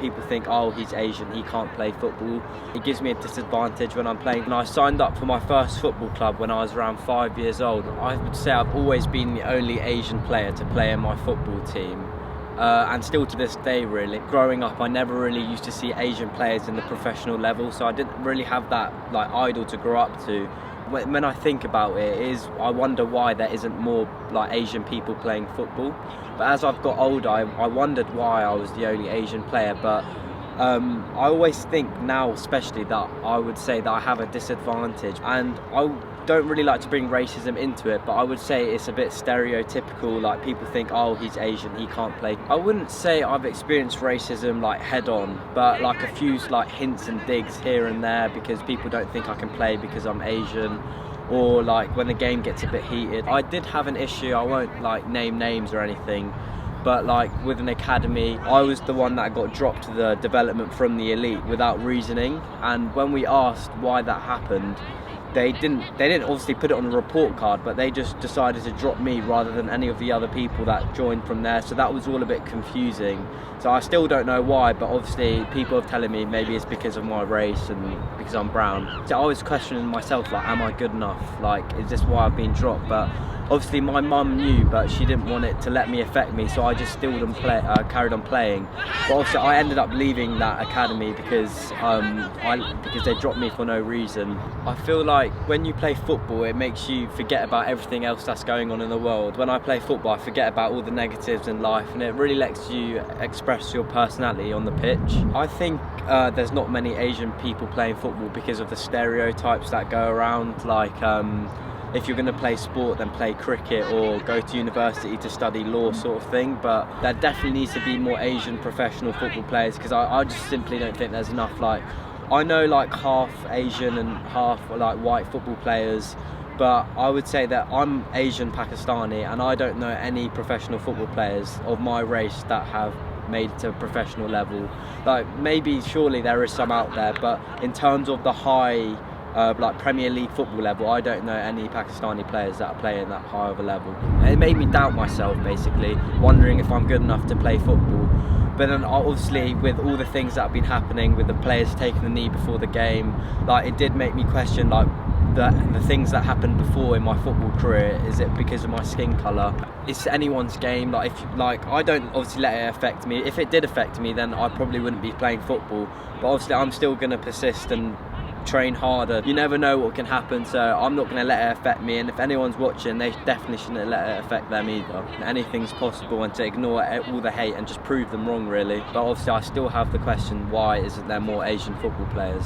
people think, oh, he's Asian, he can't play football. It gives me a disadvantage when I'm playing. When I signed up for my first football club when I was around 5 years old, I would say I've always been the only Asian player to play in my football team. And still to this day, really. Growing up, I never really used to see Asian players in the professional level, so I didn't really have that idol to grow up to. When I think about it, I wonder why there isn't more Asian people playing football. But as I've got older, I wondered why I was the only Asian player. But I always think now, especially, that I would say that I have a disadvantage, and I don't really like to bring racism into it, but I would say it's a bit stereotypical. People think, oh, he's Asian, he can't play. I wouldn't say I've experienced racism head on, but a few hints and digs here and there, because people don't think I can play because I'm Asian, or when the game gets a bit heated. I did have an issue, I won't name names or anything, but with an academy, I was the one that got dropped to the development from the elite without reasoning. And when we asked why that happened, they didn't obviously put it on a report card, but they just decided to drop me rather than any of the other people that joined from there. So that was all a bit confusing. So I still don't know why, but obviously people are telling me maybe it's because of my race and because I'm brown. So I was questioning myself, am I good enough? Is this why I've been dropped? But obviously my mum knew, but she didn't want it to let me affect me, so I just carried on playing. But obviously I ended up leaving that academy because they dropped me for no reason. I feel when you play football, it makes you forget about everything else that's going on in the world. When I play football, I forget about all the negatives in life, and it really lets you express your personality on the pitch. I think there's not many Asian people playing football because of the stereotypes that go around, if you're going to play sport, then play cricket or go to university to study law, sort of thing. But there definitely needs to be more Asian professional football players, because I just simply don't think there's enough. I know half Asian and half white football players, but I would say that I'm Asian Pakistani, and I don't know any professional football players of my race that have made it to a professional level. Maybe surely there is some out there, but in terms of the high Premier League football level, I don't know any Pakistani players that are playing that high of a level. It made me doubt myself, basically, wondering if I'm good enough to play football. But then obviously with all the things that have been happening, with the players taking the knee before the game, it did make me question the things that happened before in my football career. Is it because of my skin colour? It's anyone's game. I don't obviously let it affect me. If it did affect me, then I probably wouldn't be playing football. But obviously I'm still going to persist and train harder. You never know what can happen, so I'm not going to let it affect me, and if anyone's watching, they definitely shouldn't let it affect them either. Anything's possible, and to ignore all the hate and just prove them wrong, really. But obviously I still have the question, why isn't there more Asian football players?